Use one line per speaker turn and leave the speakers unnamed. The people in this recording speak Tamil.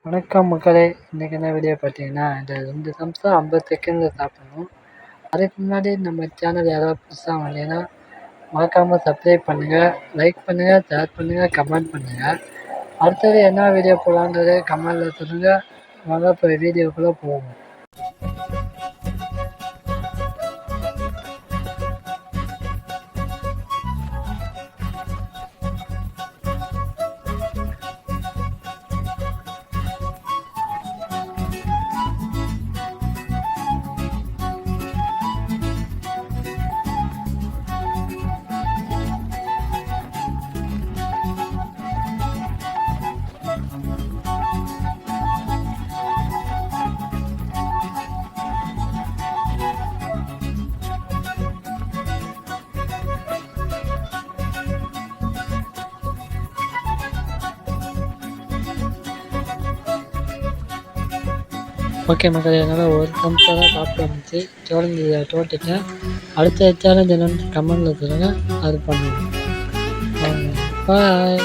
வணக்கம் மக்களே, இன்றைக்கி என்ன வீடியோ பார்த்தீங்கன்னா, இந்த 2 நிமிஷம் 50 செகண்டில் சாப்பிடணும். அதுக்கு முன்னாடி நம்ம சேனல் யாராவது புதுசாக வந்தீங்கன்னா மறக்காமல் சப்ஸ்கிரைப் பண்ணுங்கள், லைக் பண்ணுங்கள், ஷேர் பண்ணுங்கள், கமெண்ட் பண்ணுங்கள். அடுத்தது என்ன வீடியோ போடலான்றது கமெண்டில் சொல்லுங்கள். வாங்க இப்போ வீடியோக்குள்ளே போவோம். ஓகே மக்களே, என்னால் ஒரு நிமிஷம் தான் சாப்பிட வந்துச்சு. சேலஞ்சு தோட்டுட்டேன். அடுத்த சேலஞ்ச் என்னென்னு கமெண்டில் சொல்லுங்கள், அது பண்ணுவோம். பாய்.